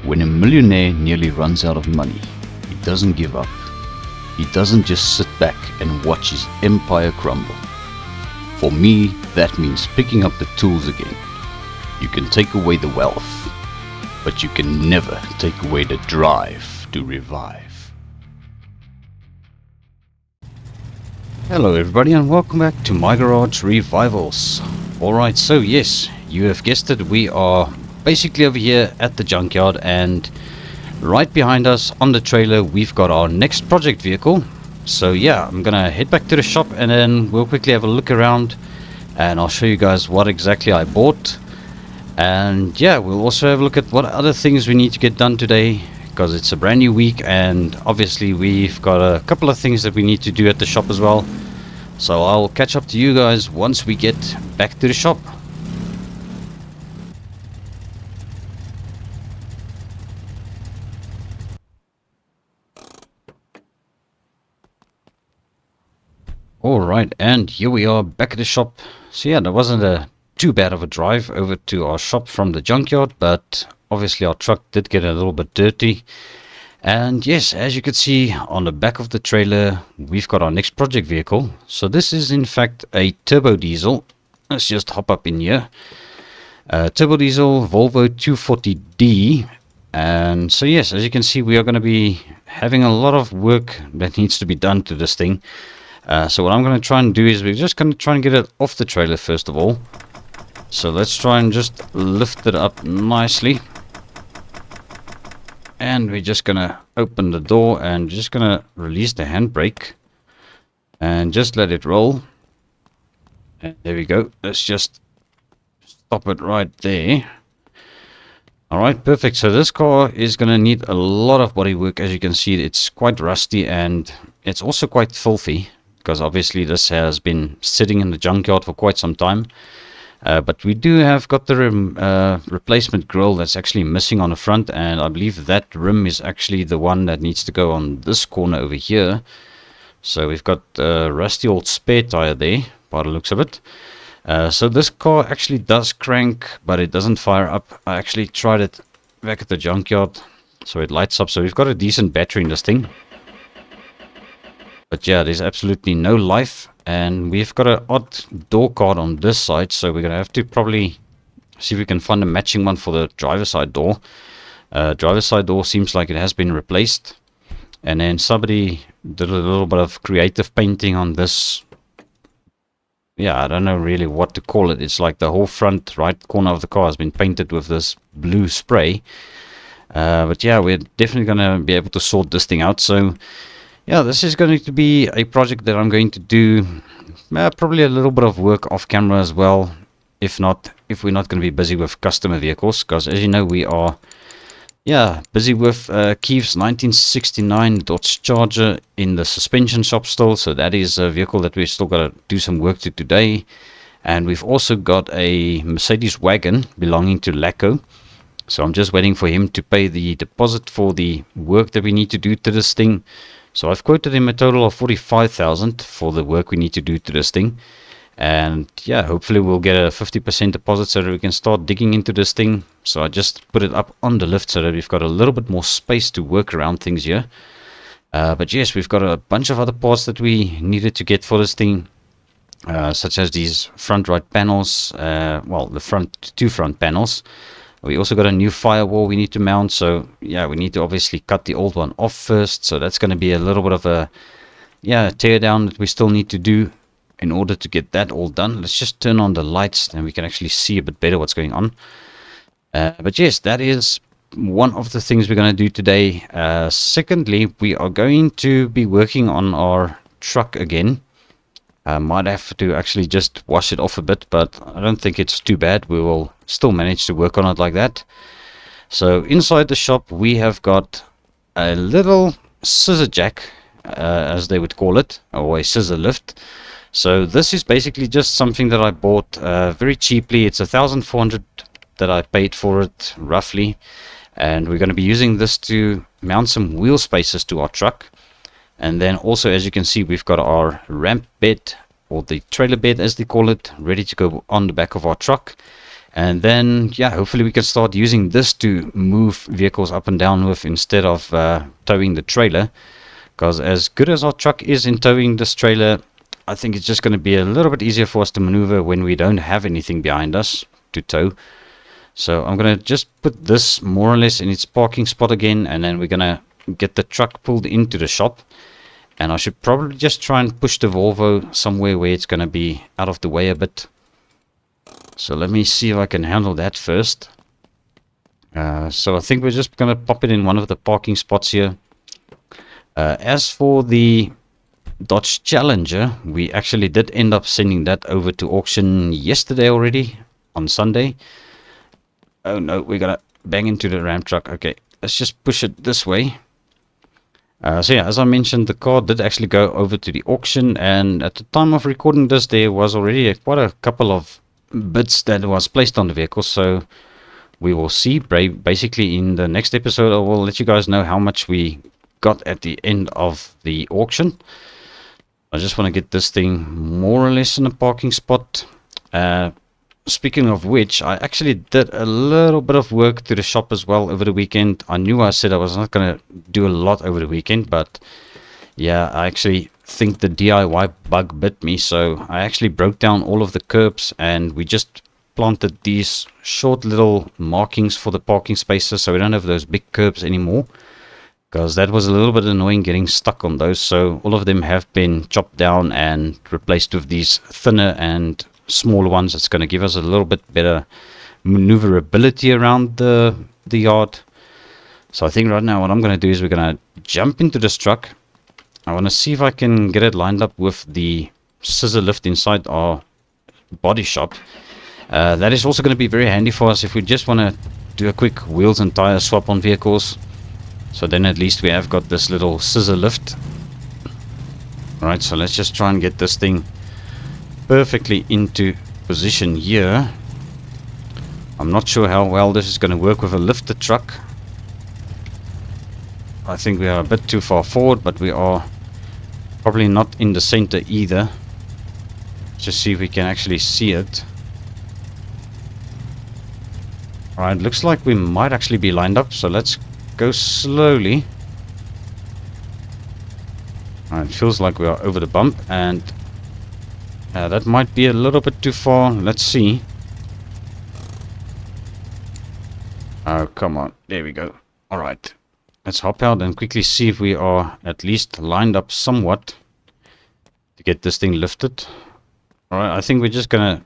When a millionaire nearly runs out of money, he doesn't give up. He doesn't just sit back and watch his empire crumble. For me, that means picking up the tools again. You can take away the wealth, but you can never take away the drive to revive. Hello everybody and welcome back to my garage revivals. Alright, so yes, you have guessed it, we are basically over here at the junkyard, and right behind us on the trailer we've got our next project vehicle. So yeah, I'm gonna head back to the shop and then we'll quickly have a look around and I'll show you guys what exactly I bought. And yeah, we'll also have a look at what other things we need to get done today, because it's a brand new week and obviously we've got a couple of things that we need to do at the shop as well. So I'll catch up to you guys once we get back to the shop. Alright, and here we are back at the shop. So yeah, there wasn't too bad of a drive over to our shop from the junkyard, but obviously our truck did get a little bit dirty. And yes, as you can see on the back of the trailer, we've got our next project vehicle. So this is in fact a turbo diesel. Let's just hop up in here. Turbo diesel Volvo 240D. And so yes, as you can see, we are going to be having a lot of work that needs to be done to this thing. So what I'm going to try and do is we're just going to try and get it off the trailer first of all. So let's try and just lift it up nicely. And we're just going to open the door and just going to release the handbrake. And just let it roll. And there we go. Let's just stop it right there. Alright, perfect. So this car is going to need a lot of body work. As you can see, it's quite rusty and it's also quite filthy, because obviously this has been sitting in the junkyard for quite some time. But we do have got the replacement grille that's actually missing on the front, and I believe that rim is actually the one that needs to go on this corner over here. So we've got a rusty old spare tire there by the looks of it. So this car actually does crank, but it doesn't fire up. I actually tried it back at the junkyard, so it lights up. So we've got a decent battery in this thing. But yeah, there's absolutely no life, and we've got an odd door card on this side, so we're going to have to probably see if we can find a matching one for the driver's side door. Driver's side door seems like it has been replaced, and then somebody did a little bit of creative painting on this. Yeah, I don't know really what to call it. It's like the whole front right corner of the car has been painted with this blue spray. But yeah, we're definitely going to be able to sort this thing out. So yeah, this is going to be a project that I'm going to do probably a little bit of work off camera as well, if we're not going to be busy with customer vehicles, because as you know, we are busy with Keith's 1969 Dodge Charger in the suspension shop still. So that is a vehicle that we've still got to do some work to today. And we've also got a Mercedes wagon belonging to Laco. So I'm just waiting for him to pay the deposit for the work that we need to do to this thing. So I've quoted him a total of 45,000 for the work we need to do to this thing. And yeah, hopefully we'll get a 50% deposit so that we can start digging into this thing. So I just put it up on the lift so that we've got a little bit more space to work around things here. But yes, we've got a bunch of other parts that we needed to get for this thing, such as these front right panels, well, the two front panels. We also got a new firewall we need to mount, so yeah, we need to obviously cut the old one off first. So that's going to be a little bit of a tear down that we still need to do in order to get that all done. Let's just turn on the lights and we can actually see a bit better what's going on. But yes, that is one of the things we're going to do today. Secondly, we are going to be working on our truck again. Might have to actually just wash it off a bit, but I don't think it's too bad. We will still manage to work on it like that. So inside the shop we have got a little scissor jack, as they would call it, or a scissor lift. So this is basically just something that I bought very cheaply. It's 1,400 that I paid for it roughly, and we're going to be using this to mount some wheel spacers to our truck. And then also, as you can see, we've got our ramp bed, or the trailer bed as they call it, ready to go on the back of our truck. And then, yeah, hopefully we can start using this to move vehicles up and down with instead of towing the trailer. Because as good as our truck is in towing this trailer, I think it's just going to be a little bit easier for us to maneuver when we don't have anything behind us to tow. So I'm going to just put this more or less in its parking spot again, and then we're going to get the truck pulled into the shop. And I should probably just try and push the Volvo somewhere where it's going to be out of the way a bit. So let me see if I can handle that first. So I think we're just going to pop it in one of the parking spots here. As for the Dodge Challenger, we actually did end up sending that over to auction yesterday already, on Sunday. Oh no, we're going to bang into the Ram truck. Okay, let's just push it this way. So yeah, as I mentioned, the car did actually go over to the auction, and at the time of recording this, there was already quite a couple of bids that was placed on the vehicle. So we will see. Basically, in the next episode, I will let you guys know how much we got at the end of the auction. I just want to get this thing more or less in a parking spot. Speaking of which, I actually did a little bit of work to the shop as well over the weekend. I knew I said I was not going to do a lot over the weekend, but yeah, I actually think the DIY bug bit me. So I actually broke down all of the curbs, and we just planted these short little markings for the parking spaces, so we don't have those big curbs anymore, because that was a little bit annoying getting stuck on those. So all of them have been chopped down and replaced with these thinner and smaller ones. It's going to give us a little bit better maneuverability around the yard. So I think right now what I'm going to do is we're going to jump into this truck. I want to see if I can get it lined up with the scissor lift inside our body shop. That is also going to be very handy for us if we just want to do a quick wheels and tire swap on vehicles. So then at least we have got this little scissor lift. Alright, so let's just try and get this thing perfectly into position here. I'm not sure how well this is going to work with a lifted truck. I think we are a bit too far forward, but we are probably not in the center either. Just see if we can actually see it. Alright, looks like we might actually be lined up, so let's go slowly. Alright, it feels like we are over the bump, and that might be a little bit too far. Let's see. Oh, come on. There we go. Alright. Let's hop out and quickly see if we are at least lined up somewhat to get this thing lifted. Alright, I think we're just gonna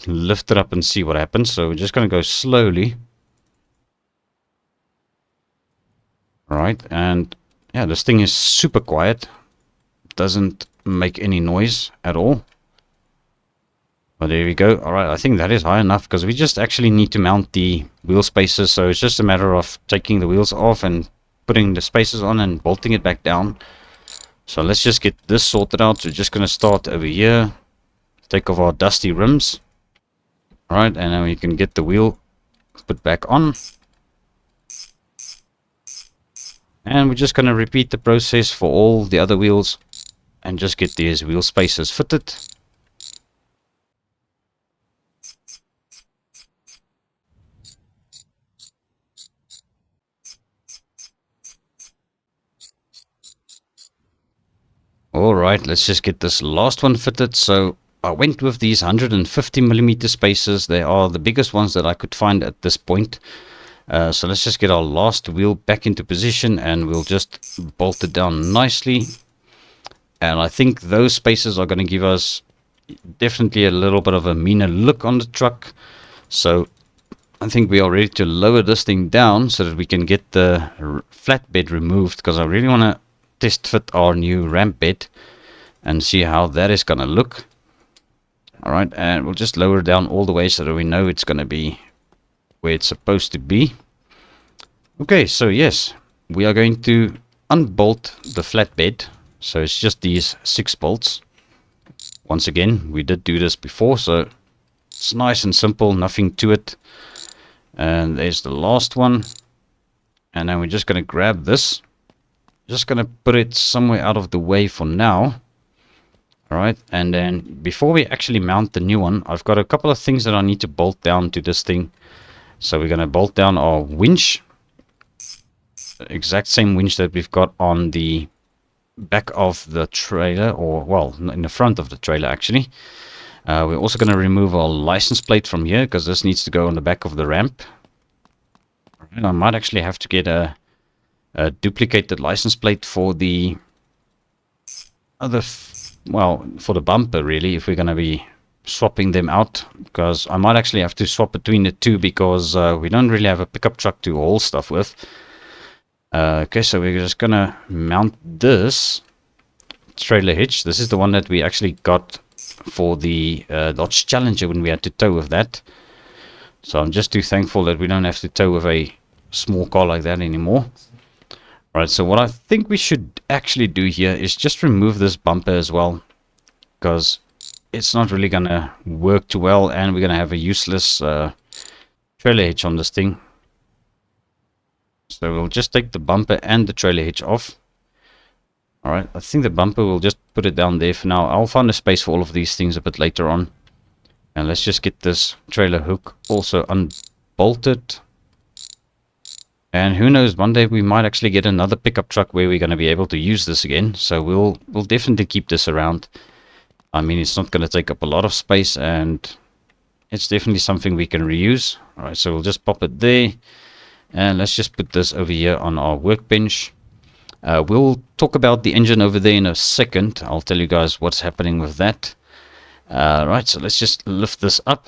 lift it up and see what happens. So we're just gonna go slowly. Alright, and yeah, this thing is super quiet. Doesn't make any noise at all. Well, there we go. Alright, I think that is high enough, because we just actually need to mount the wheel spacers. So it's just a matter of taking the wheels off and putting the spacers on and bolting it back down. So let's just get this sorted out. We're just going to start over here. Take off our dusty rims. Alright, and then we can get the wheel put back on. And we're just going to repeat the process for all the other wheels and just get these wheel spacers fitted. Alright, let's just get this last one fitted. So I went with these 150mm spacers. They are the biggest ones that I could find at this point. So let's just get our last wheel back into position, and we'll just bolt it down nicely. And I think those spacers are going to give us definitely a little bit of a meaner look on the truck. So I think we are ready to lower this thing down so that we can get the flatbed removed, because I really want to test fit our new ramp bed and see how that is going to look. Alright, and we'll just lower it down all the way so that we know it's going to be where it's supposed to be. Okay, so yes, we are going to unbolt the flatbed. So it's just these 6 bolts. Once again, we did do this before, so it's nice and simple, nothing to it. And there's the last one. And then we're just going to grab this. Just going to put it somewhere out of the way for now. All right, and then before we actually mount the new one, I've got a couple of things that I need to bolt down to this thing. So we're going to bolt down our winch, exact same winch that we've got on the back of the trailer, or well, in the front of the trailer actually. We're also going to remove our license plate from here because this needs to go on the back of the ramp. And I might actually have to get a duplicated license plate for the other, well, for the bumper really, if we're going to be swapping them out, because I might actually have to swap between the two because we don't really have a pickup truck to haul stuff with. Okay, so we're just going to mount this trailer hitch. This is the one that we actually got for the Dodge Challenger when we had to tow with that. So I'm just too thankful that we don't have to tow with a small car like that anymore. Alright, so what I think we should actually do here is just remove this bumper as well, because it's not really going to work too well, and we're going to have a useless trailer hitch on this thing. So we'll just take the bumper and the trailer hitch off. Alright, I think the bumper, we'll just put it down there for now. I'll find a space for all of these things a bit later on. And let's just get this trailer hook also unbolted. And who knows, one day we might actually get another pickup truck where we're going to be able to use this again. So we'll definitely keep this around. I mean, it's not going to take up a lot of space, and it's definitely something we can reuse. Alright, so we'll just pop it there. And let's just put this over here on our workbench. We'll talk about the engine over there in a second. I'll tell you guys what's happening with that. Right, so let's just lift this up.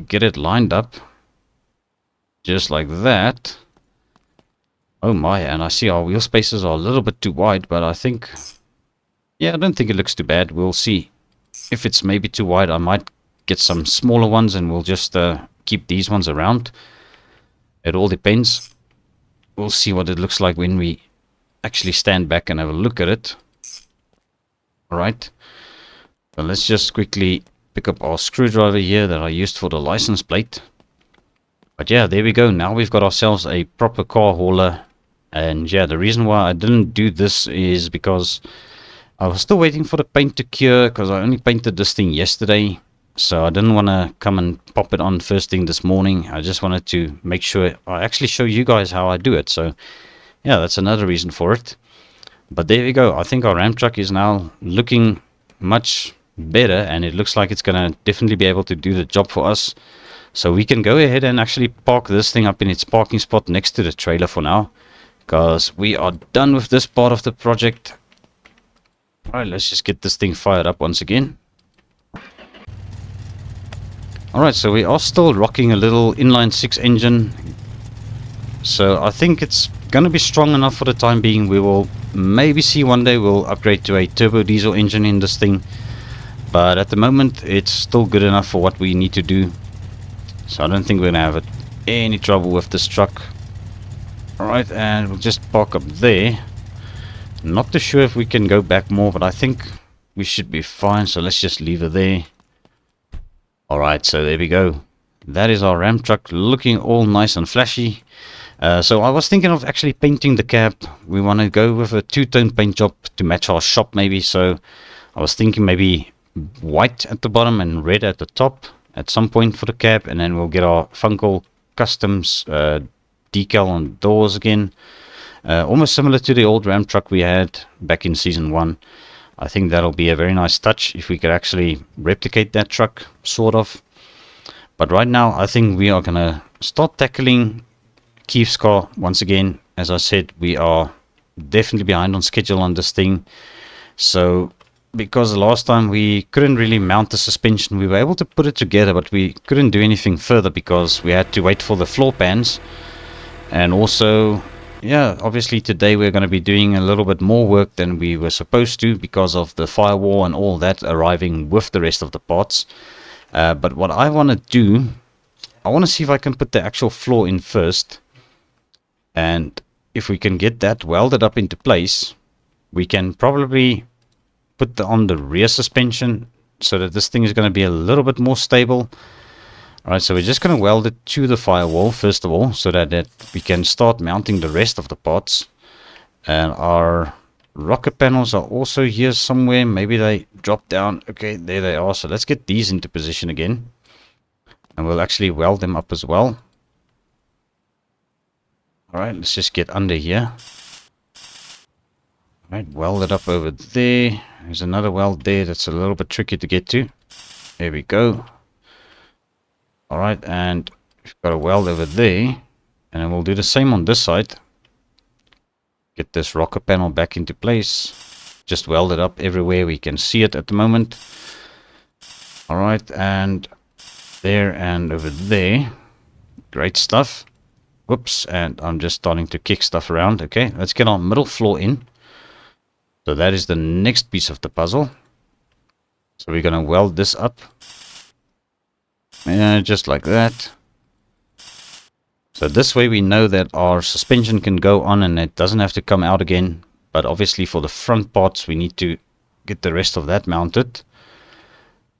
Get it lined up. Just like that. Oh my, and I see our wheel spaces are a little bit too wide, but I think... yeah, I don't think it looks too bad. We'll see. If it's maybe too wide, I might get some smaller ones, and we'll just keep these ones around. It all depends. We'll see what it looks like when we actually stand back and have a look at it. Alright. So let's just quickly pick up our screwdriver here that I used for the license plate. But yeah, there we go. Now we've got ourselves a proper car hauler. And yeah, the reason why I didn't do this is because I was still waiting for the paint to cure, because I only painted this thing yesterday. So I didn't want to come and pop it on first thing this morning. I just wanted to make sure I actually show you guys how I do it. So yeah, that's another reason for it. But there we go. I think our Ram truck is now looking much better, and it looks like it's going to definitely be able to do the job for us. So we can go ahead and actually park this thing up in its parking spot next to the trailer for now, because we are done with this part of the project. Alright, let's just get this thing fired up once again. Alright, so we are still rocking a little inline-six engine. So I think it's going to be strong enough for the time being. We will maybe see one day we'll upgrade to a turbo diesel engine in this thing. But at the moment, it's still good enough for what we need to do. So I don't think we're going to have any trouble with this truck. Alright, and we'll just park up there. Not too sure if we can go back more, but I think we should be fine. So let's just leave it there. Alright, so there we go. That is our Ram truck looking all nice and flashy. So I was thinking of actually painting the cab. We want to go with a two-tone paint job to match our shop maybe. So I was thinking maybe white at the bottom and red at the top at some point for the cab. And then we'll get our Funcle Customs decal on doors again. Almost similar to the old Ram truck we had back in Season 1. I think that'll be a very nice touch if we could actually replicate that truck, sort of. But right now, I think we are going to start tackling Keith's car once again. As I said, we are definitely behind on schedule on this thing. So, because the last time we couldn't really mount the suspension, we were able to put it together, but we couldn't do anything further because we had to wait for the floor pans. And also... yeah, obviously today we're going to be doing a little bit more work than we were supposed to because of the firewall and all that arriving with the rest of the parts. But what I want to do, I want to see if I can put the actual floor in first. And if we can get that welded up into place, we can probably put on the rear suspension so that this thing is going to be a little bit more stable. Alright, so we're just going to weld it to the firewall first of all, so that we can start mounting the rest of the parts. And our rocker panels are also here somewhere. Maybe they drop down. Okay, there they are. So let's get these into position again. And we'll actually weld them up as well. Alright, let's just get under here. Alright, weld it up over there. There's another weld there that's a little bit tricky to get to. There we go. Alright, and we've got a weld over there. And then we'll do the same on this side. Get this rocker panel back into place. Just weld it up everywhere we can see it at the moment. Alright, and there and over there. Great stuff. Whoops, and I'm just starting to kick stuff around. Okay, let's get our middle floor in. So that is the next piece of the puzzle. So we're going to weld this up. Just like that. So this way we know that our suspension can go on and it doesn't have to come out again. But obviously for the front parts we need to get the rest of that mounted.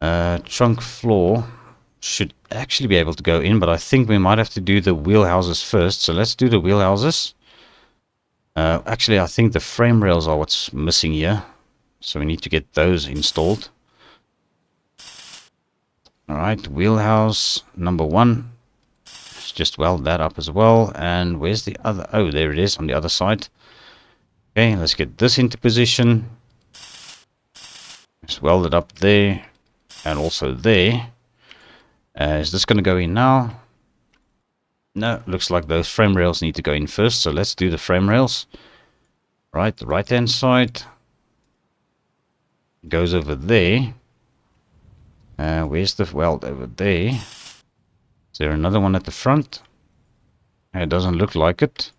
Trunk floor should actually be able to go in, but I think we might have to do the wheel houses first. So let's do the wheel houses. Actually, I think the frame rails are what's missing here. So we need to get those installed. Alright, wheelhouse number 1. Let's just weld that up as well. And where's the other? Oh, there it is on the other side. Okay, let's get this into position. Just weld it up there. And also there. Is this going to go in now? No, looks like those frame rails need to go in first. So let's do the frame rails. Right, the right hand side goes over there. Where's the weld over there? Is there another one at the front? It doesn't look like it.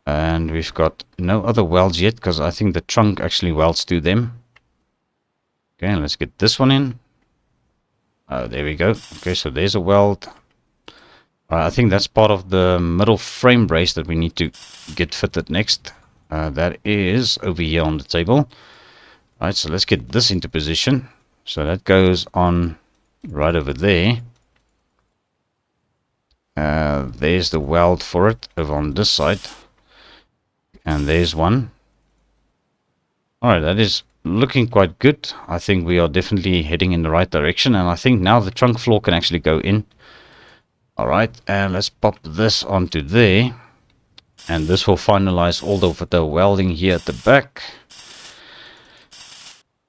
And we've got no other welds yet because I think the trunk actually welds to them. Okay, let's get this one in. Oh, there we go. Okay, so there's a weld. I think that's part of the middle frame brace that we need to get fitted next. That is over here on the table. Alright, so let's get this into position. So that goes on right over there. There's the weld for it over on this side. And there's one. Alright, that is looking quite good. I think we are definitely heading in the right direction. And I think now the trunk floor can actually go in. Alright, and let's pop this onto there. And this will finalize all of the welding here at the back.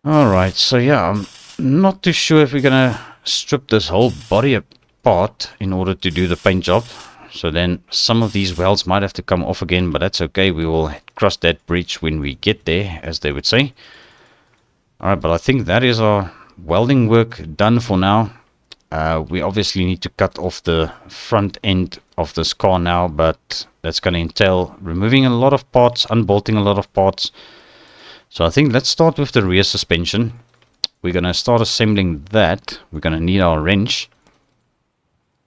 Alright, so yeah, I'm not too sure if we're going to strip this whole body apart in order to do the paint job. So then some of these welds might have to come off again, but that's okay. We will cross that bridge when we get there, as they would say. Alright, but I think that is our welding work done for now. We obviously need to cut off the front end of this car now, but that's going to entail removing a lot of parts, unbolting a lot of parts. So I think let's start with the rear suspension. We're going to start assembling that. We're going to need our wrench.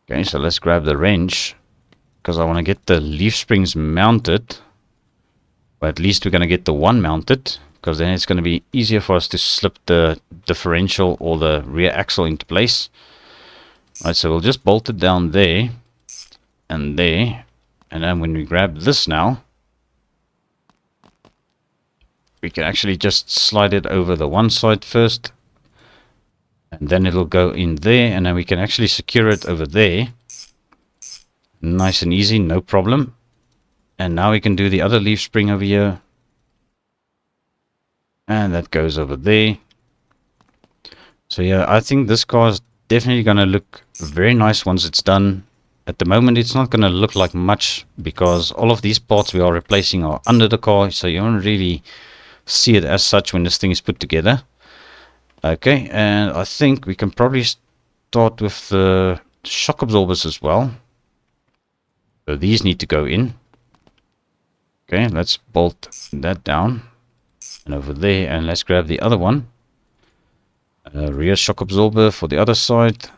Okay, so let's grab the wrench because I want to get the leaf springs mounted. Or at least we're going to get the one mounted because then it's going to be easier for us to slip the differential or the rear axle into place. Right, so we'll just bolt it down there and there, and then when we grab this now, we can actually just slide it over the one side first, and then it'll go in there, and then we can actually secure it over there. Nice and easy, no problem. And now we can do the other leaf spring over here, and that goes over there. So yeah, I think this car is definitely going to look very nice once it's done. At the moment it's not going to look like much because all of these parts we are replacing are under the car, so you won't really see it as such when this thing is put together. Okay, and I think we can probably start with the shock absorbers as well. So these need to go in. Okay, let's bolt that down and over there, and let's grab the other one. Rear shock absorber for the other side.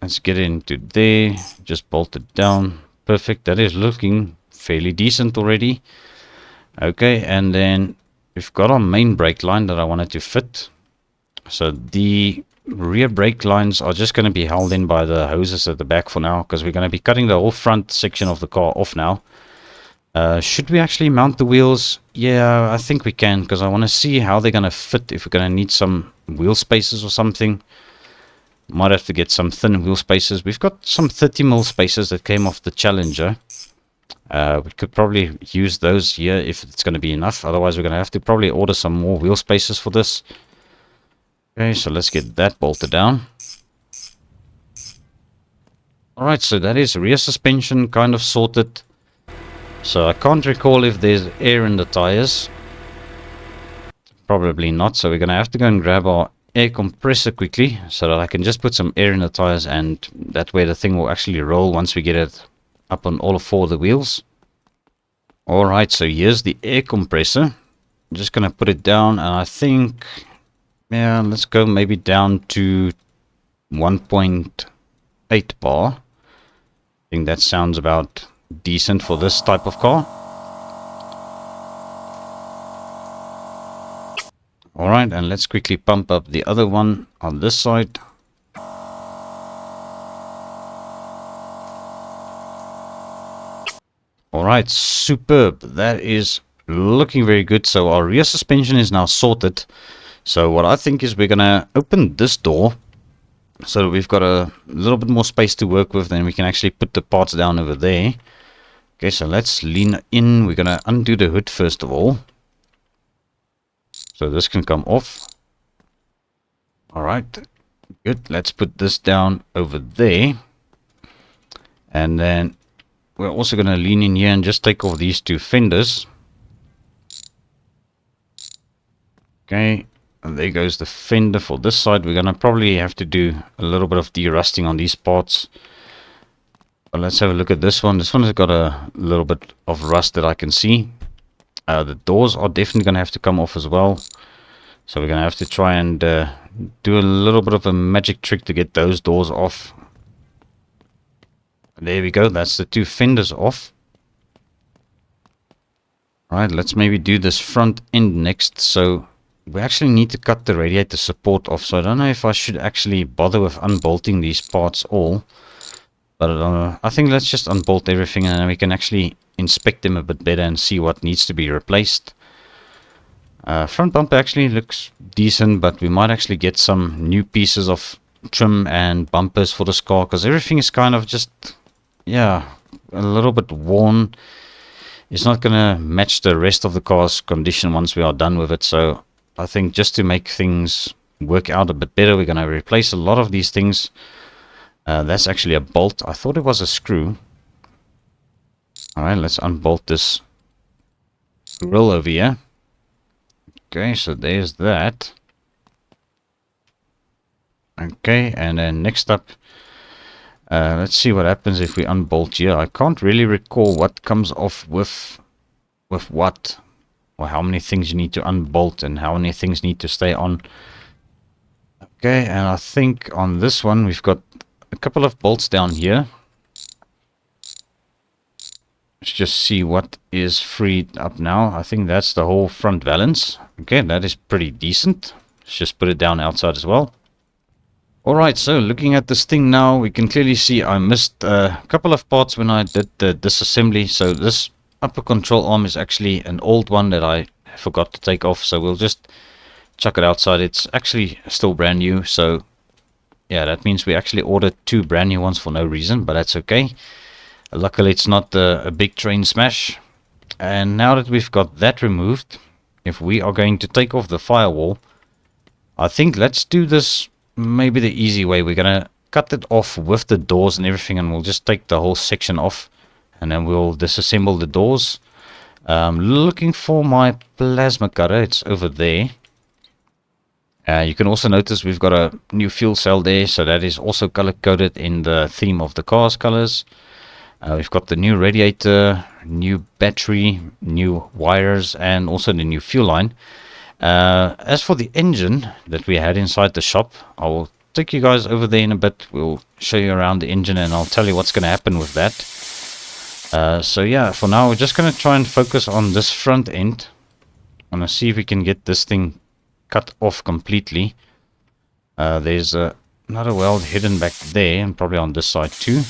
Let's get it into there. Just bolt it down. Perfect. That is looking fairly decent already. Okay, and then we've got our main brake line that I wanted to fit. So the rear brake lines are just going to be held in by the hoses at the back for now, because we're going to be cutting the whole front section of the car off now. Should we actually mount the wheels? Yeah, I think we can, because I want to see how they're going to fit. If we're going to need some wheel spacers or something, might have to get some thin wheel spacers. We've got some 30mm spacers that came off the Challenger. We could probably use those here if it's going to be enough. Otherwise, we're going to have to probably order some more wheel spacers for this. Okay, so let's get that bolted down. Alright, so that is rear suspension kind of sorted. So I can't recall if there's air in the tires. Probably not, so we're going to have to go and grab our air compressor quickly so that I can just put some air in the tires, and that way the thing will actually roll once we get it up on all four of the wheels. Alright, so here's the air compressor. I'm just going to put it down, and I think, yeah, let's go maybe down to 1.8 bar. I think that sounds about decent for this type of car. Alright, and let's quickly pump up the other one on this side. Alright, superb. That is looking very good. So our rear suspension is now sorted. So what I think is we're going to open this door so that we've got a little bit more space to work with. Then we can actually put the parts down over there. Okay, so let's lean in. We're going to undo the hood first of all. So this can come off. Alright, good. Let's put this down over there. And then we're also going to lean in here and just take off these two fenders. Okay, and there goes the fender for this side. We're going to probably have to do a little bit of de-rusting on these parts. But let's have a look at this one. This one has got a little bit of rust that I can see. The doors are definitely going to have to come off as well. So we're going to have to try and do a little bit of a magic trick to get those doors off. There we go. That's the two fenders off. Alright, let's maybe do this front end next. So we actually need to cut the radiator support off. So I don't know if I should actually bother with unbolting these parts all. But I think let's just unbolt everything, and then we can actually inspect them a bit better and see what needs to be replaced. Front bumper actually looks decent, but we might actually get some new pieces of trim and bumpers for this car, because everything is kind of just, yeah, a little bit worn. It's not going to match the rest of the car's condition once we are done with it. So I think just to make things work out a bit better, we're going to replace a lot of these things. That's actually a bolt. I thought it was a screw. Alright, let's unbolt this grill over here. Okay, so there's that. Okay, and then next up, let's see what happens if we unbolt here. I can't really recall what comes off with what, or how many things you need to unbolt and how many things need to stay on. Okay, and I think on this one we've got a couple of bolts down here. Let's just see what is freed up now. I think that's the whole front valance. Okay, that is pretty decent. Let's just put it down outside as well. Alright, so looking at this thing now, we can clearly see I missed a couple of parts when I did the disassembly. So this upper control arm is actually an old one that I forgot to take off. So we'll just chuck it outside. It's actually still brand new. So yeah, that means we actually ordered two brand new ones for no reason, but that's okay. Luckily, it's not a big train smash. And now that we've got that removed, if we are going to take off the firewall, I think let's do this maybe the easy way. We're going to cut it off with the doors and everything, and we'll just take the whole section off, and then we'll disassemble the doors. Looking for my plasma cutter. It's over there. You can also notice we've got a new fuel cell there, so that is also color coded in the theme of the car's colors. We've got the new radiator, new battery, new wires, and also the new fuel line. As for the engine that we had inside the shop, I will take you guys over there in a bit. We'll show you around the engine, and I'll tell you what's going to happen with that. So yeah, for now we're just going to try and focus on this front end. I'm going to see if we can get this thing cut off completely. There's another weld hidden back there, and probably on this side too.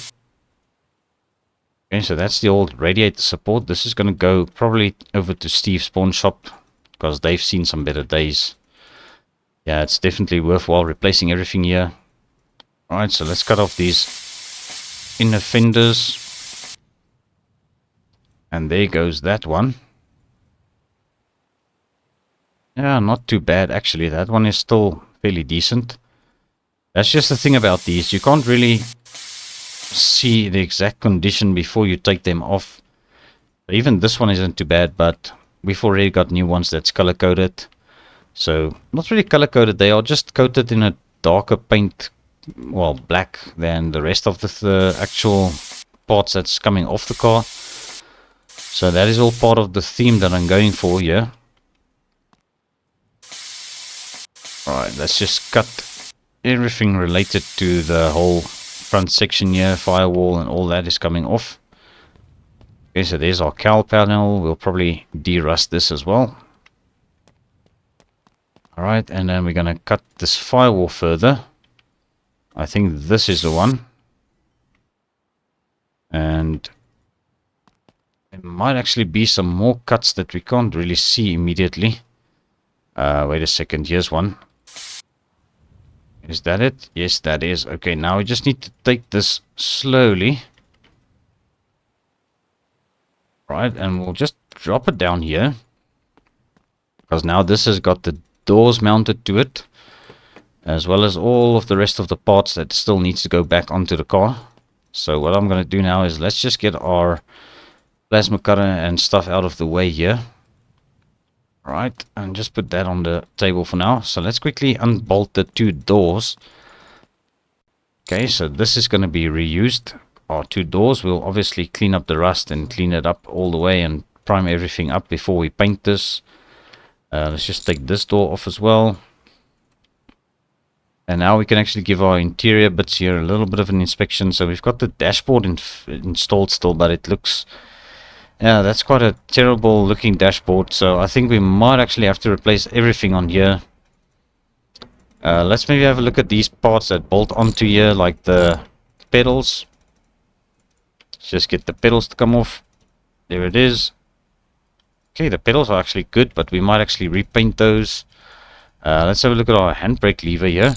Okay, so that's the old radiator support. This is going to go probably over to Steve's pawn shop because they've seen some better days. Yeah, it's definitely worthwhile replacing everything here. Alright, so let's cut off these inner fenders. And there goes that one. Yeah, not too bad actually. That one is still fairly decent. That's just the thing about these. You can't really see the exact condition before you take them off. Even this one isn't too bad, but we've already got new ones that's color coded. So not really color coded, they are just coated in a darker paint, well, black than the rest of the actual parts that's coming off the car. So that is all part of the theme that I'm going for here. Alright, let's just cut everything related to the whole front section here, firewall and all that is coming off. Okay, so there's our cowl panel. We'll probably de-rust this as well. Alright, and then we're going to cut this firewall further. I think this is the one. And there might actually be some more cuts that we can't really see immediately. Wait a second, here's one. Is that it? Yes, that is. Okay, now we just need to take this slowly. Right, and we'll just drop it down here. Because now this has got the doors mounted to it. As well as all of the rest of the parts that still needs to go back onto the car. So what I'm going to do now is let's just get our plasma cutter and stuff out of the way here. Right, and just put that on the table for now. So let's quickly unbolt the two doors. Okay, so this is going to be reused. Our two doors, we'll obviously clean up the rust and clean it up all the way and prime everything up before we paint this. Let's just take this door off as well. And now we can actually give our interior bits here a little bit of an inspection. So we've got the dashboard installed still, but it looks... yeah, that's quite a terrible looking dashboard. So I think we might actually have to replace everything on here. Let's maybe have a look at these parts that bolt onto here, like the pedals. Let's just get the pedals to come off. There it is. Okay, the pedals are actually good, but we might actually repaint those. Let's have a look at our handbrake lever here.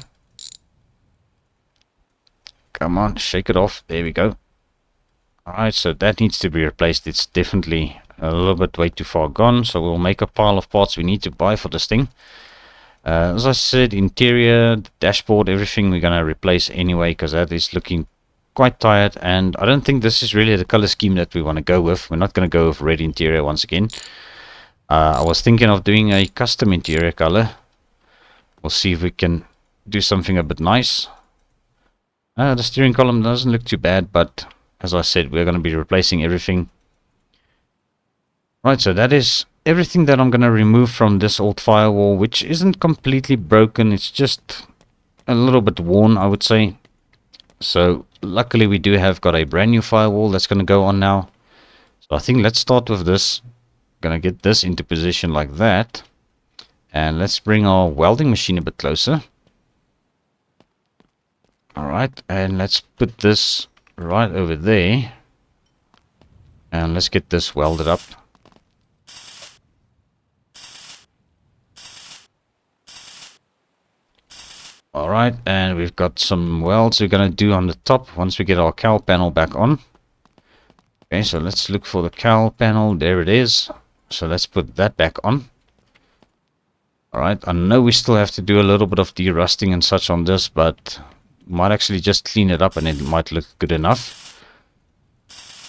Come on, shake it off. There we go. Alright, so that needs to be replaced. It's definitely a little bit way too far gone. So we'll make a pile of parts we need to buy for this thing. As I said, interior, dashboard, everything we're going to replace anyway, because that is looking quite tired. And I don't think this is really the color scheme that we want to go with. We're not going to go with red interior once again. I was thinking of doing a custom interior color. We'll see if we can do something a bit nice. The steering column doesn't look too bad, but as I said, we're going to be replacing everything. Right, so that is everything that I'm going to remove from this old firewall, which isn't completely broken. It's just a little bit worn, I would say. So luckily we do have got a brand new firewall that's going to go on now. So I think let's start with this. Going to get this into position like that. And let's bring our welding machine a bit closer. Alright, and let's put this right over there. And let's get this welded up. Alright, and we've got some welds we're going to do on the top once we get our cowl panel back on. Okay, so let's look for the cowl panel. There it is. So let's put that back on. Alright, I know we still have to do a little bit of de-rusting and such on this, but might actually just clean it up and it might look good enough.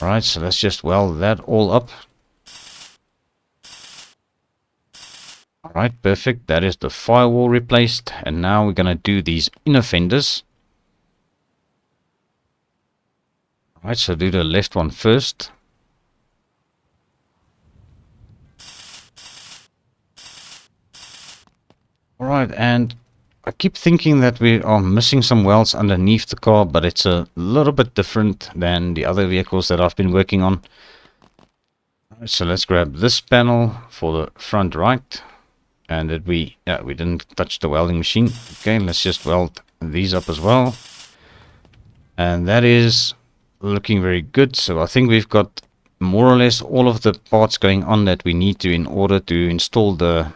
Alright, so let's just weld that all up. Alright, perfect. That is the firewall replaced. And now we're going to do these inner fenders. Alright, so do the left one first. Alright, and I keep thinking that we are missing some welds underneath the car, but it's a little bit different than the other vehicles that I've been working on. Alright, so let's grab this panel for the front right. And did we didn't touch the welding machine. Okay, let's just weld these up as well. And that is looking very good. So I think we've got more or less all of the parts going on that we need to in order to install the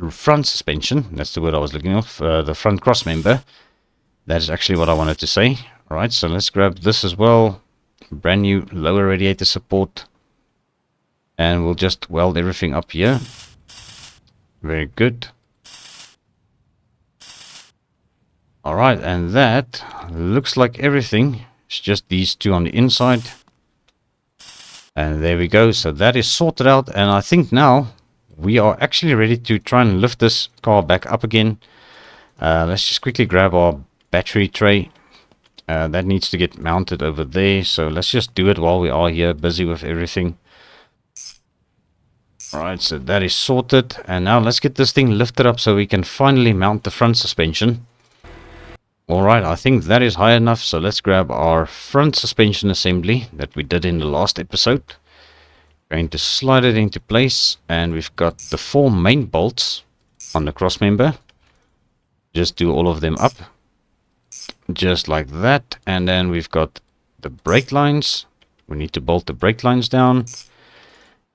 front suspension. That's the word I was looking for. The front cross member. That is actually what I wanted to say. Alright, so let's grab this as well. Brand new lower radiator support. And we'll just weld everything up here. Very good. Alright, and that looks like everything. It's just these two on the inside. And there we go. So that is sorted out. And I think now we are actually ready to try and lift this car back up again. Let's just quickly grab our battery tray. That needs to get mounted over there. So let's just do it while we are here busy with everything. Alright, so that is sorted. And now let's get this thing lifted up so we can finally mount the front suspension. Alright, I think that is high enough, so let's grab our front suspension assembly that we did in the last episode. Going to slide it into place, and we've got the 4 main bolts on the cross member. Just do all of them up, just like that, and then we've got the brake lines. We need to bolt the brake lines down,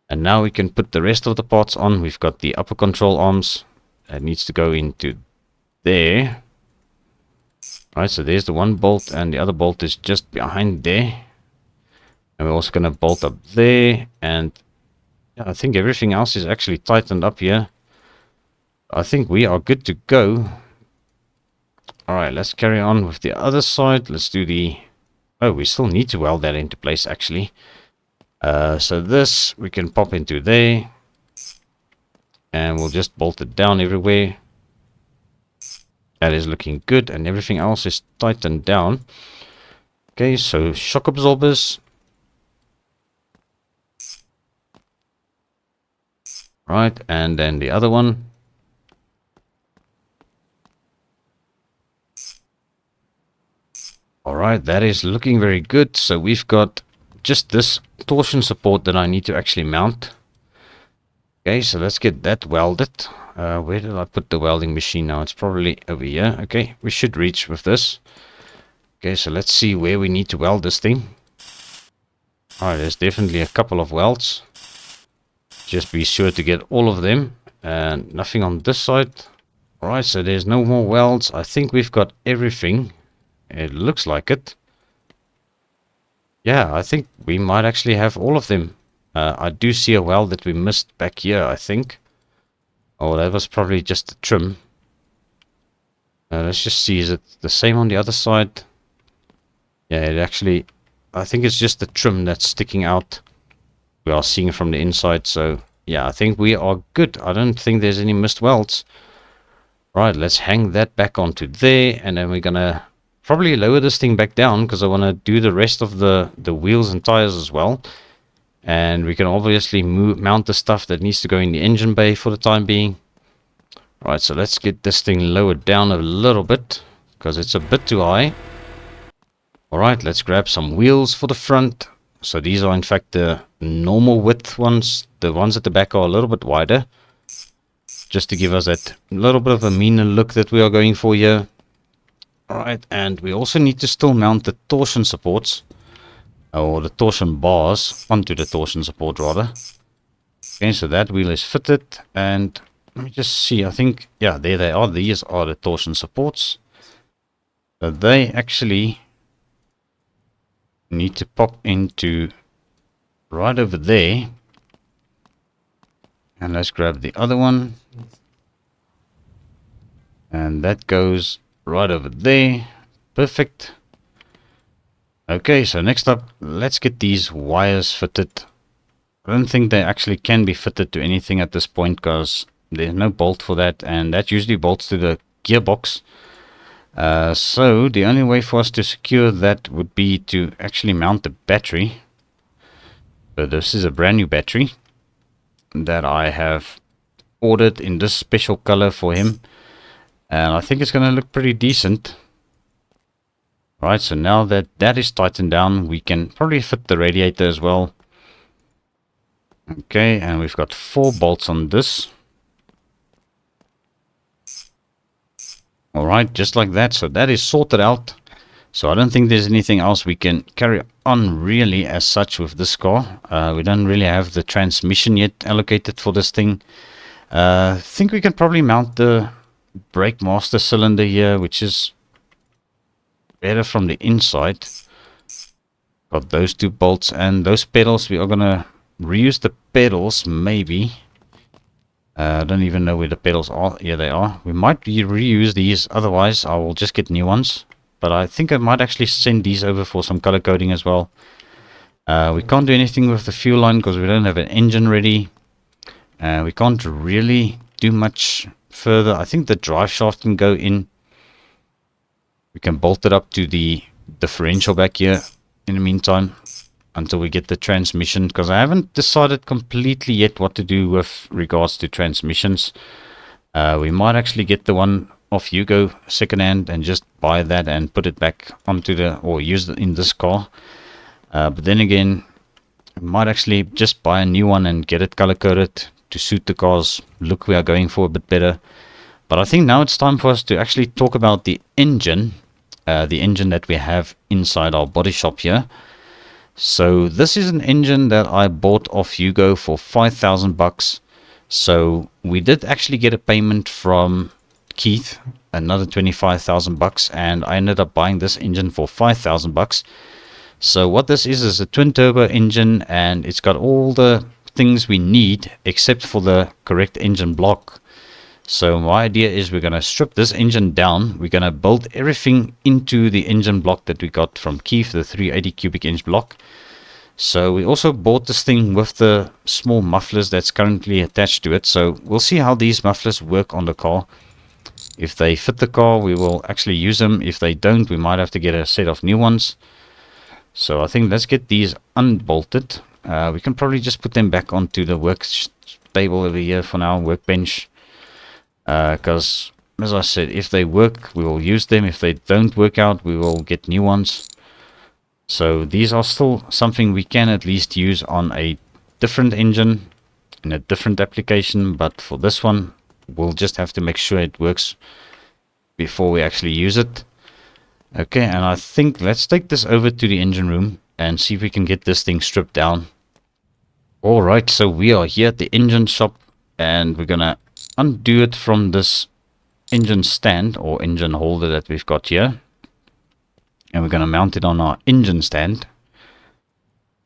and now we can put the rest of the parts on. We've got the upper control arms, that needs to go into there. Right, so there's the one bolt, and the other bolt is just behind there. And we're also going to bolt up there. And yeah, I think everything else is actually tightened up here. I think we are good to go. Alright, let's carry on with the other side. Let's do the... Oh, we still need to weld that into place, actually. So this, we can pop into there. And we'll just bolt it down everywhere. That is looking good, and everything else is tightened down. Okay, so shock absorbers. Right, and then the other one. Alright, that is looking very good. So we've got just this torsion support that I need to actually mount. Okay, so let's get that welded. Where did I put the welding machine now? It's probably over here. Okay, we should reach with this. Okay, so let's see where we need to weld this thing. Alright, there's definitely a couple of welds. Just be sure to get all of them. And nothing on this side. Alright, so there's no more welds. I think we've got everything. It looks like it. Yeah, I think we might actually have all of them. I do see a weld that we missed back here, I think. Oh, that was probably just the trim. Let's just see, is it the same on the other side? Yeah, it actually... I think it's just the trim that's sticking out. We are seeing from the inside, so... Yeah, I think we are good. I don't think there's any missed welds. Right, let's hang that back onto there, and then we're gonna probably lower this thing back down, because I want to do the rest of the wheels and tires as well. And we can obviously mount the stuff that needs to go in the engine bay for the time being. Alright, so let's get this thing lowered down a little bit, because it's a bit too high. Alright, let's grab some wheels for the front. So these are in fact the normal width ones. The ones at the back are a little bit wider, just to give us that little bit of a meaner look that we are going for here. Alright, and we also need to still mount the torsion supports. Or the torsion bars onto the torsion support rather. Okay, so that wheel is fitted, and let me just see, I think, yeah, there they are. These are the torsion supports. So they actually need to pop into right over there. And let's grab the other one. And that goes right over there. Perfect. Okay, so next up, let's get these wires fitted. I don't think they actually can be fitted to anything at this point, because there's no bolt for that, and that usually bolts to the gearbox. So the only way for us to secure that would be to actually mount the battery. So this is a brand new battery that I have ordered in this special color for him, and I think it's going to look pretty decent. Right, so now that that is tightened down, we can probably fit the radiator as well. Okay, and we've got 4 bolts on this. Alright, just like that. So that is sorted out. So I don't think there's anything else we can carry on really as such with this car. We don't really have the transmission yet allocated for this thing. I think we can probably mount the brake master cylinder here, which is better from the inside. Got those two bolts and those pedals. We are gonna reuse the pedals maybe. I don't even know where the pedals are. Yeah, they are. We might reuse these, otherwise I will just get new ones. But I think I might actually send these over for some color coding as well. We can't do anything with the fuel line because we don't have an engine ready. We can't really do much further. I think the drive shaft can go in. We can bolt it up to the differential back here in the meantime until we get the transmission, because I haven't decided completely yet what to do with regards to transmissions. We might actually get the one off Hugo secondhand and just buy that and put it back onto the, or use it in this car. But then again, I might actually just buy a new one and get it color coded to suit the car's look we are going for a bit better. But I think now it's time for us to actually talk about the engine that we have inside our body shop here. So this is an engine that I bought off Hugo for $5,000. So we did actually get a payment from Keith, another $25,000, and I ended up buying this engine for $5,000. So what this is a twin turbo engine, and it's got all the things we need except for the correct engine block. So my idea is we're going to strip this engine down. We're going to build everything into the engine block that we got from Keith, the 380 cubic inch block. So we also bought this thing with the small mufflers that's currently attached to it. So we'll see how these mufflers work on the car. If they fit the car, we will actually use them. If they don't, we might have to get a set of new ones. So I think let's get these unbolted. We can probably just put them back onto the work table over here for now, workbench. Because, as I said, if they work, we will use them. If they don't work out, we will get new ones. So these are still something we can at least use on a different engine, in a different application. But for this one, we'll just have to make sure it works before we actually use it. Okay, and I think let's take this over to the engine room and see if we can get this thing stripped down. Alright, so we are here at the engine shop, and we're gonna undo it from this engine stand or engine holder that we've got here, and we're gonna mount it on our engine stand.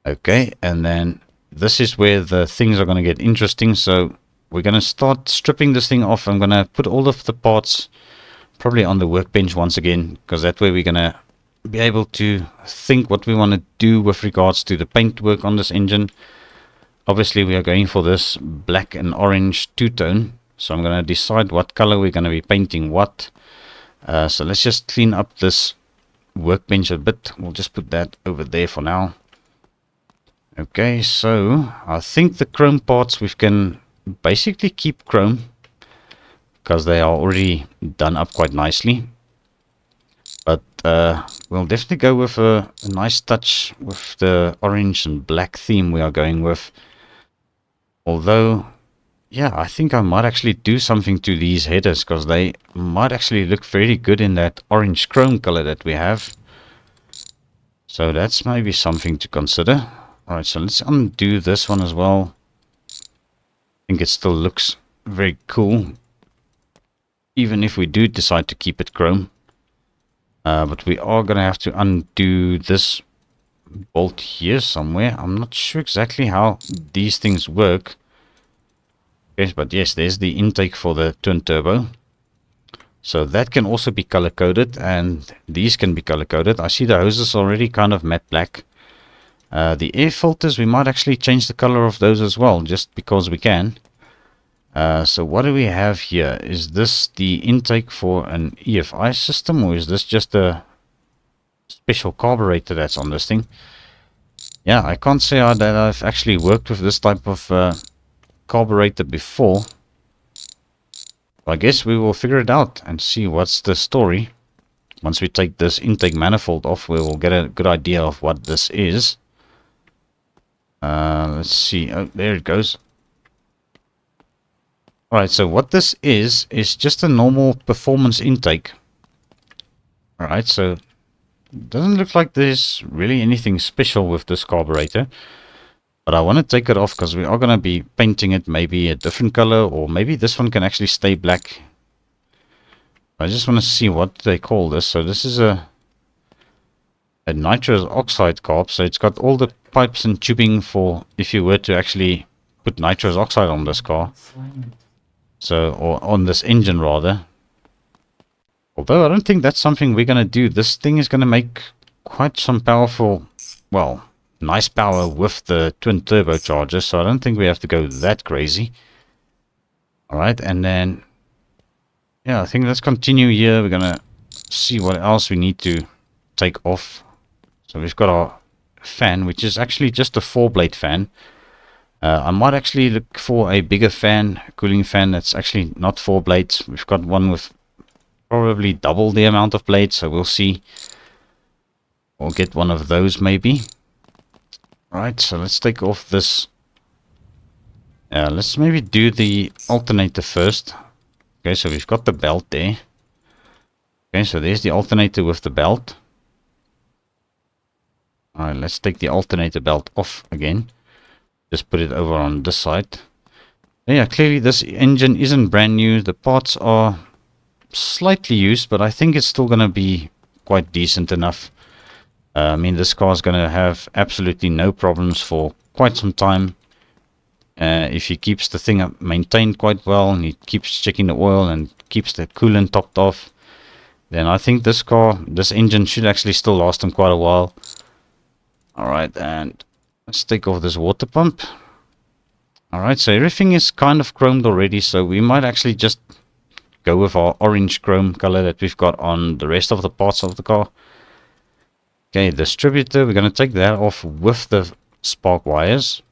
Okay, and then this is where the things are gonna get interesting. So we're gonna start stripping this thing off. I'm gonna put all of the parts probably on the workbench once again, because that way we're gonna be able to think what we want to do with regards to the paint work on this engine. Obviously we are going for this black and orange two-tone, so I'm going to decide what color we're going to be painting what. So let's just clean up this workbench a bit. We'll just put that over there for now. Okay, so I think the chrome parts we can basically keep chrome because they are already done up quite nicely. But we'll definitely go with a nice touch with the orange and black theme we are going with. Although, yeah, I think I might actually do something to these headers, because they might actually look very good in that orange chrome color that we have. So that's maybe something to consider. Alright, so let's undo this one as well. I think it still looks very cool, even if we do decide to keep it chrome. But we are going to have to undo this bolt here somewhere. I'm not sure exactly how these things work. Yes, but yes, there's the intake for the twin turbo. So that can also be color coded, and these can be color coded. I see the hoses already kind of matte black. The air filters, we might actually change the color of those as well, just because we can. So what do we have here? Is this the intake for an EFI system, or is this just a special carburetor that's on this thing? Yeah, I can't say that I've actually worked with this type of carburetor before. I guess we will figure it out and see what's the story. Once we take this intake manifold off, we will get a good idea of what this is. Let's see. Oh, there it goes. Alright, so what this is just a normal performance intake. Alright, so Doesn't look like there's really anything special with this carburetor. But I want to take it off because we are going to be painting it maybe a different color, or maybe this one can actually stay black. I just want to see what they call this. So this is a nitrous oxide carb. So it's got all the pipes and tubing for if you were to actually put nitrous oxide on this car. So, or on this engine rather. Although I don't think that's something we're going to do. This thing is going to make quite some powerful, well, nice power with the twin turbochargers. So I don't think we have to go that crazy. Alright, and then, yeah, I think let's continue here. We're going to see what else we need to take off. So we've got our fan, which is actually just a 4-blade fan. I might actually look for a bigger fan, a cooling fan that's actually not 4 blades. We've got one with probably double the amount of blades, so we'll see. We'll get one of those maybe. Alright, so let's take off this. Let's maybe do the alternator first. Okay, so we've got the belt there. Okay, so there's the alternator with the belt. Alright, let's take the alternator belt off again. Just put it over on this side. Yeah, clearly this engine isn't brand new. The parts are slightly used, but I think it's still going to be quite decent enough. I mean, this car is going to have absolutely no problems for quite some time. If he keeps the thing up maintained quite well, and he keeps checking the oil and keeps the coolant topped off, then I think this car, this engine should actually still last him quite a while. Alright, and let's take off this water pump. Alright, so everything is kind of chromed already, so we might actually just go with our orange chrome color that we've got on the rest of the parts of the car. Okay, distributor, we're going to take that off with the spark wires.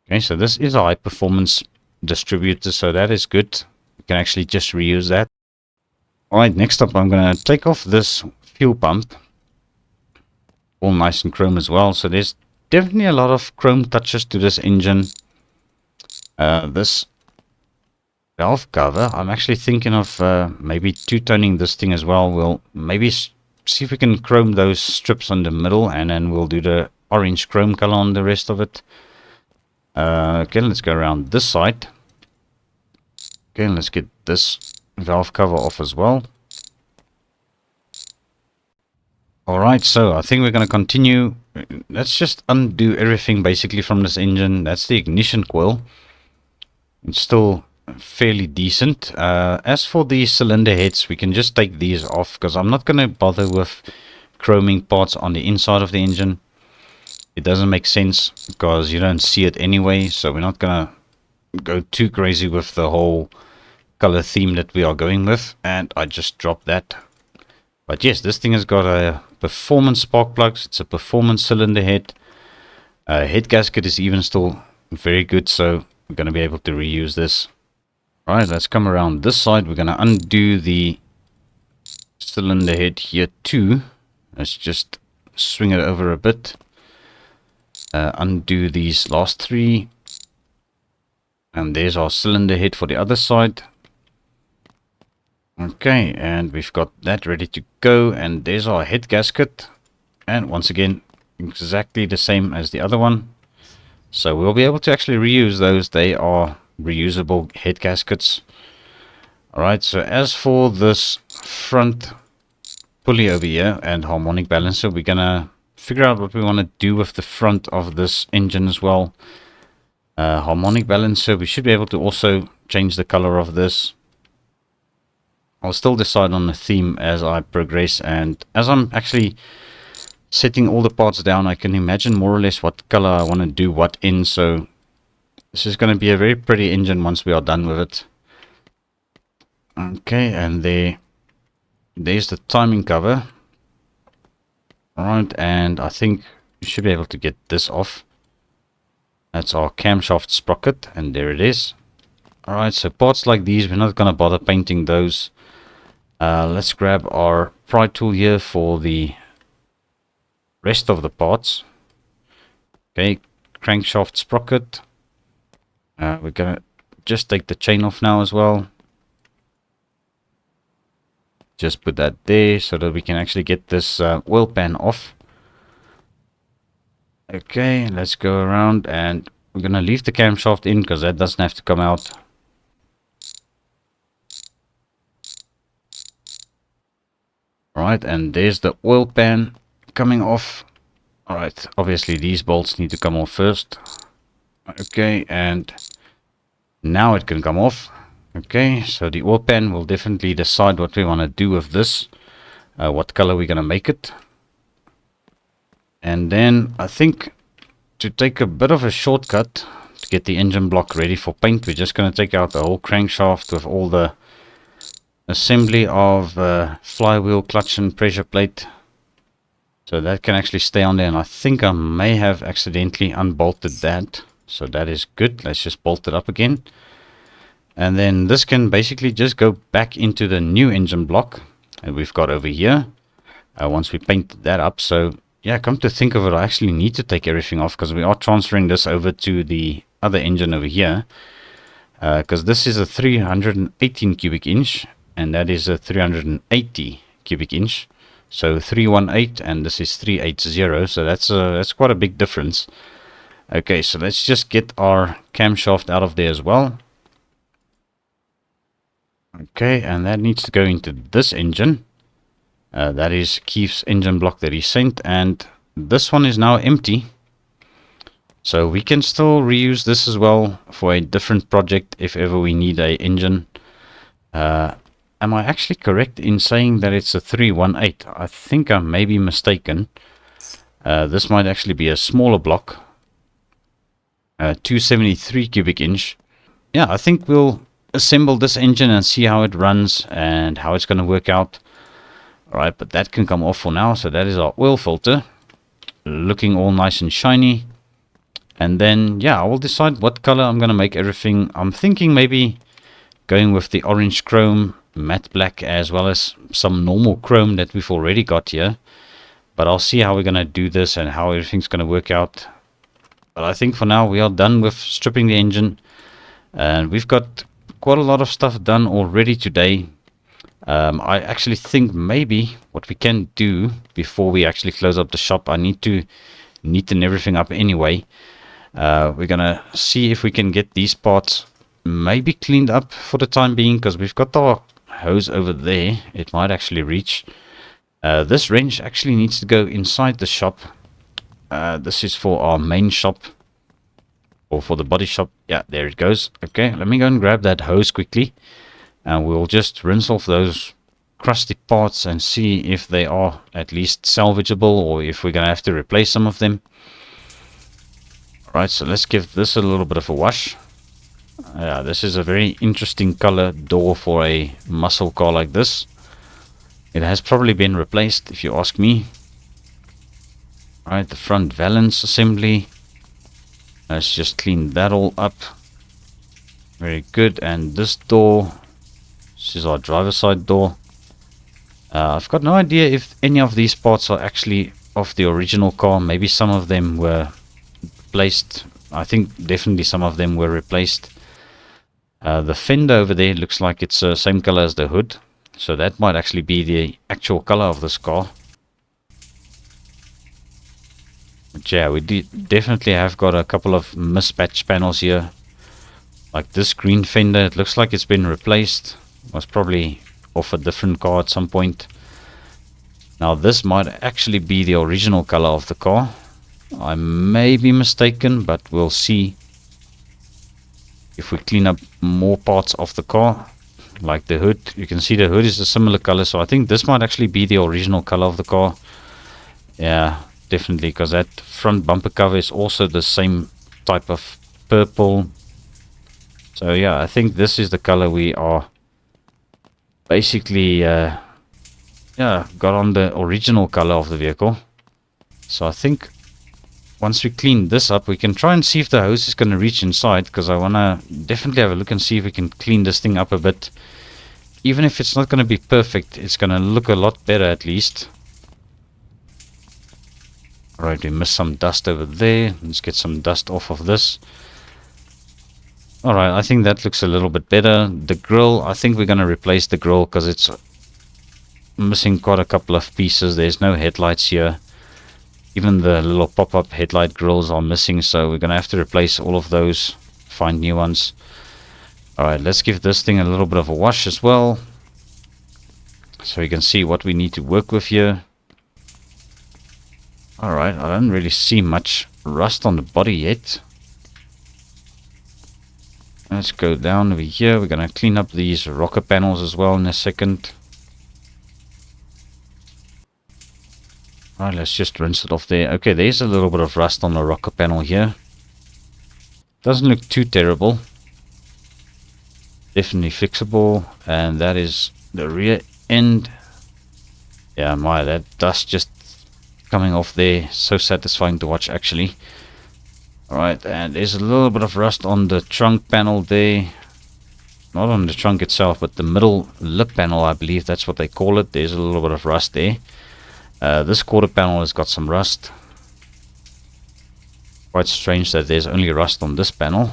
Okay, so this is a high performance distributor, so that is good. We can actually just reuse that. Alright, next up I'm going to take off this fuel pump. All nice and chrome as well, so there's definitely a lot of chrome touches to this engine. This valve cover, I'm actually thinking of maybe two-toning this thing as well. We'll maybe see if we can chrome those strips on the middle, and then we'll do the orange chrome color on the rest of it. Okay, let's go around this side. Okay, let's get this valve cover off as well. Alright, so I think we're going to continue. Let's just undo everything basically from this engine. That's the ignition coil. It's still fairly decent. As for the cylinder heads, we can just take these off because I'm not going to bother with chroming parts on the inside of the engine. It doesn't make sense because you don't see it anyway, so we're not going to go too crazy with the whole color theme that we are going with. And I just dropped that. But yes, this thing has got a performance spark plugs. It's a performance cylinder head. Head gasket is even still very good, so we're going to be able to reuse this. Alright, let's come around this side. We're going to undo the cylinder head here too. Let's just swing it over a bit. Undo these last three. And there's our cylinder head for the other side. Okay, and we've got that ready to go. And there's our head gasket. And once again, exactly the same as the other one. So we'll be able to actually reuse those. They are reusable head gaskets. Alright, so as for this front pulley over here and harmonic balancer, we're gonna figure out what we want to do with the front of this engine as well. Harmonic balancer, we should be able to also change the color of this. I'll still decide on the theme as I progress, and as I'm actually setting all the parts down, I can imagine more or less what color I want to do what in. So this is going to be a very pretty engine once we are done with it. Okay, and there's the timing cover. Alright, and I think you should be able to get this off. That's our camshaft sprocket, and there it is. Alright, so parts like these, we're not going to bother painting those. Let's grab our pry tool here for the rest of the parts. Okay, crankshaft sprocket. We're going to just take the chain off now as well. Just put that there so that we can actually get this oil pan off. Okay, let's go around, and we're gonna leave the camshaft in because that doesn't have to come out. Alright, and there's the oil pan coming off. Alright, obviously these bolts need to come off first. Okay, and now it can come off. Okay, so the oil pan will definitely decide what we want to do with this. What color we're going to make it. And then I think to take a bit of a shortcut to get the engine block ready for paint, we're just going to take out the whole crankshaft with all the assembly of flywheel, clutch and pressure plate. So that can actually stay on there, and I think I may have accidentally unbolted that. So that is good. Let's just bolt it up again. And then this can basically just go back into the new engine block that we've got over here once we paint that up. So yeah, come to think of it, I actually need to take everything off because we are transferring this over to the other engine over here. Because this is a 318 cubic inch and that is a 380 cubic inch. So 318 and this is 380. So that's quite a big difference. Okay, so let's just get our camshaft out of there as well. Okay, and that needs to go into this engine. That is Keith's engine block that he sent, and this one is now empty. So we can still reuse this as well for a different project if ever we need a engine. Am I actually correct in saying that it's a 318? I think I may be mistaken. This might actually be a smaller block. 273 cubic inch. Yeah, I think we'll assemble this engine and see how it runs and how it's going to work out. Alright, but that can come off for now. So that is our oil filter. Looking all nice and shiny. And then, yeah, I will decide what color I'm going to make everything. I'm thinking maybe going with the orange chrome, matte black, as well as some normal chrome that we've already got here. But I'll see how we're going to do this and how everything's going to work out. But I think for now we are done with stripping the engine. And we've got quite a lot of stuff done already today. I actually think maybe what we can do before we actually close up the shop, I need to neaten everything up anyway. We're gonna see if we can get these parts maybe cleaned up for the time being, because we've got our hose over there. It might actually reach. This wrench actually needs to go inside the shop. This is for our main shop, or for the body shop. Yeah, there it goes. Okay, let me go and grab that hose quickly, and we'll just rinse off those crusty parts and see if they are at least salvageable, or if we're gonna have to replace some of them. Alright, so let's give this a little bit of a wash. Yeah, this is a very interesting color door for a muscle car like this. It has probably been replaced, if you ask me. Alright, the front valance assembly. Let's just clean that all up. Very good. And this door, this is our driver's side door. I've got no idea if any of these parts are actually of the original car. Maybe some of them were replaced. I think definitely some of them were replaced. The fender over there looks like it's the same color as the hood. So that might actually be the actual color of this car. But yeah, we definitely have got a couple of mismatched panels here. Like this green fender, it looks like it's been replaced. It was probably off a different car at some point. Now this might actually be the original color of the car. I may be mistaken, but we'll see if we clean up more parts of the car. Like the hood, you can see the hood is a similar color, so I think this might actually be the original color of the car. Yeah, definitely, because that front bumper cover is also the same type of purple. So yeah, I think this is the color we are basically yeah, got on the original color of the vehicle. So I think once we clean this up, we can try and see if the hose is going to reach inside, because I want to definitely have a look and see if we can clean this thing up a bit. Even if it's not going to be perfect, it's going to look a lot better at least. Alright, we missed some dust over there. Let's get some dust off of this. Alright, I think that looks a little bit better. The grill, I think we're going to replace the grill because it's missing quite a couple of pieces. There's no headlights here. Even the little pop-up headlight grills are missing, so we're gonna have to replace all of those, find new ones. Alright, let's give this thing a little bit of a wash as well, so you can see what we need to work with here. Alright, I don't really see much rust on the body yet. Let's go down over here. We're gonna clean up these rocker panels as well in a second. Alright, let's just rinse it off there. Okay, there's a little bit of rust on the rocker panel here. Doesn't look too terrible. Definitely fixable. And that is the rear end. Yeah, my, that dust just coming off there. So satisfying to watch, actually. Alright, and there's a little bit of rust on the trunk panel there. Not on the trunk itself, but the middle lip panel, I believe that's what they call it. There's a little bit of rust there. This quarter panel has got some rust. Quite strange that there's only rust on this panel.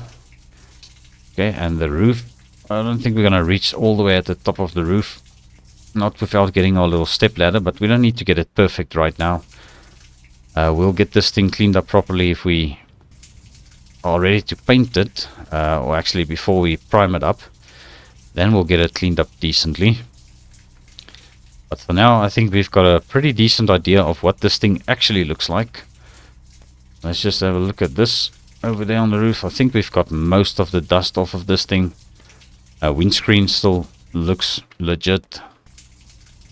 Okay, and the roof. I don't think we're going to reach all the way at the top of the roof. Not without getting our little step ladder, but we don't need to get it perfect right now. We'll get this thing cleaned up properly if we are ready to paint it. Or actually before we prime it up. Then we'll get it cleaned up decently. But for now, I think we've got a pretty decent idea of what this thing actually looks like. Let's just have a look at this over there on the roof. I think we've got most of the dust off of this thing. Windscreen still looks legit.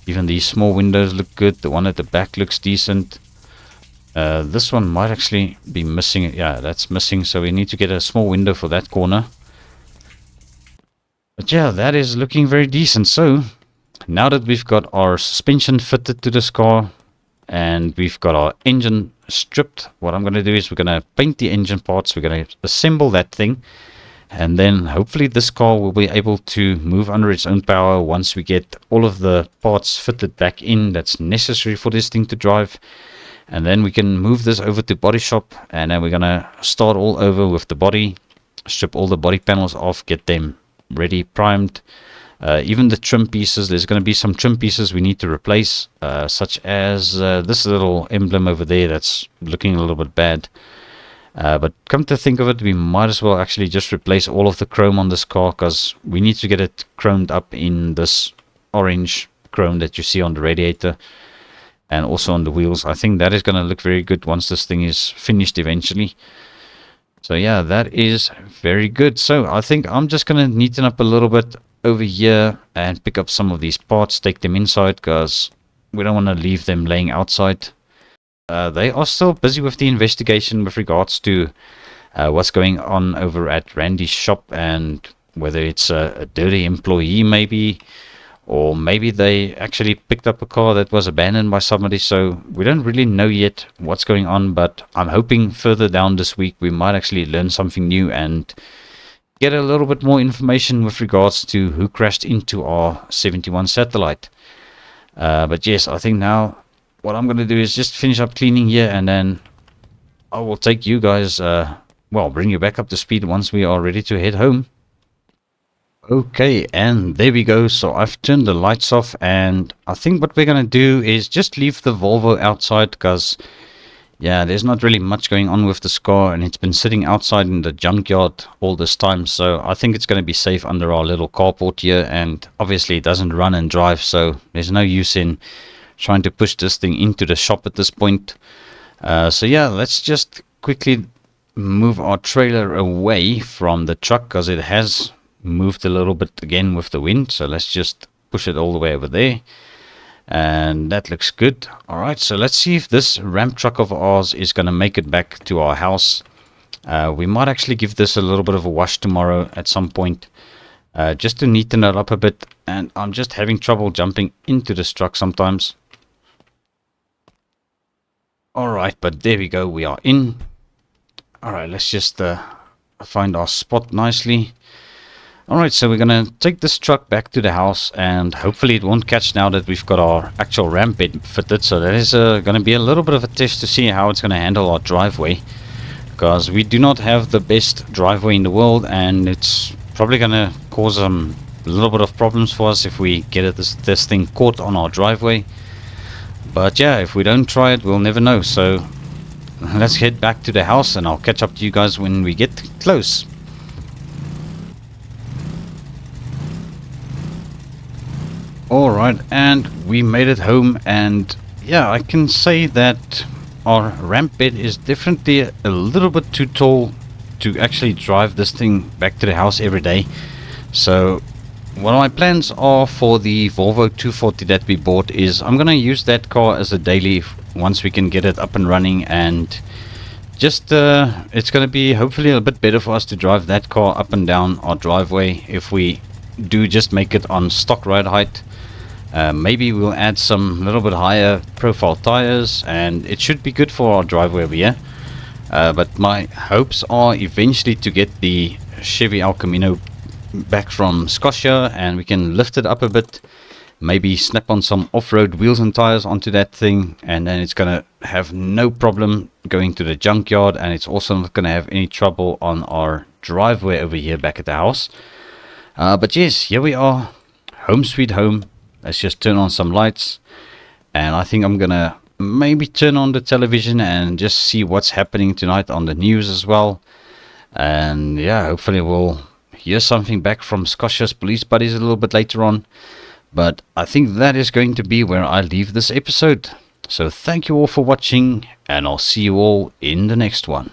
Even these small windows look good. The one at the back looks decent. This one might actually be missing. Yeah, that's missing. So we need to get a small window for that corner. But yeah, that is looking very decent. So now that we've got our suspension fitted to this car and we've got our engine stripped, what I'm going to do is we're going to paint the engine parts. We're going to assemble that thing, and then hopefully this car will be able to move under its own power once we get all of the parts fitted back in that's necessary for this thing to drive. And then we can move this over to body shop, and then we're going to start all over with the body, strip all the body panels off, get them ready, primed. Even the trim pieces, there's going to be some trim pieces we need to replace, such as this little emblem over there that's looking a little bit bad. But come to think of it, we might as well actually just replace all of the chrome on this car, because we need to get it chromed up in this orange chrome that you see on the radiator and also on the wheels. I think that is going to look very good once this thing is finished eventually. So yeah, that is very good. So I think I'm just going to neaten up a little bit over here and pick up some of these parts, take them inside, because we don't want to leave them laying outside. They are still busy with the investigation with regards to what's going on over at Randy's shop, and whether it's a dirty employee maybe, or maybe they actually picked up a car that was abandoned by somebody. So we don't really know yet what's going on, but I'm hoping further down this week we might actually learn something new and get a little bit more information with regards to who crashed into our 71 satellite. But yes, I think now what I'm going to do is just finish up cleaning here, and then I will take you guys, well, bring you back up to speed once we are ready to head home. Okay, and there we go. So I've turned the lights off, and I think what we're going to do is just leave the Volvo outside, because yeah, there's not really much going on with this car, and it's been sitting outside in the junkyard all this time. So I think it's going to be safe under our little carport here, and obviously it doesn't run and drive, so there's no use in trying to push this thing into the shop at this point. So yeah, let's just quickly move our trailer away from the truck, because it has moved a little bit again with the wind. So let's just push it all the way over there. And that looks good. Alright, so let's see if this ramp truck of ours is going to make it back to our house. We might actually give this a little bit of a wash tomorrow at some point, just to neaten it up a bit. And I'm just having trouble jumping into this truck sometimes. Alright, but there we go, we are in. Alright, let's just find our spot nicely. Alright, so we're going to take this truck back to the house, and hopefully it won't catch now that we've got our actual ramp bed fitted. So that is going to be a little bit of a test to see how it's going to handle our driveway, because we do not have the best driveway in the world, and it's probably going to cause some little bit of problems for us if we get this thing caught on our driveway. But yeah, if we don't try it, we'll never know. So let's head back to the house and I'll catch up to you guys when we get close. Alright, and we made it home, and yeah, I can say that our ramp bed is definitely a little bit too tall to actually drive this thing back to the house every day. So what my plans are for the Volvo 240 that we bought is I'm gonna use that car as a daily once we can get it up and running, and just it's gonna be hopefully a bit better for us to drive that car up and down our driveway if we do just make it on stock ride height. Maybe we'll add some little bit higher profile tires, and it should be good for our driveway over here. But my hopes are eventually to get the Chevy Elcamino back from Scotia, and we can lift it up a bit, maybe snap on some off-road wheels and tires onto that thing, and then it's gonna have no problem going to the junkyard, and it's also not gonna have any trouble on our driveway over here back at the house. But yes, here we are, home sweet home. Let's just turn on some lights, and I think I'm gonna maybe turn on the television and just see what's happening tonight on the news as well. And yeah, hopefully we'll hear something back from Scotia's police buddies a little bit later on. But I think that is going to be where I leave this episode. So thank you all for watching, and I'll see you all in the next one.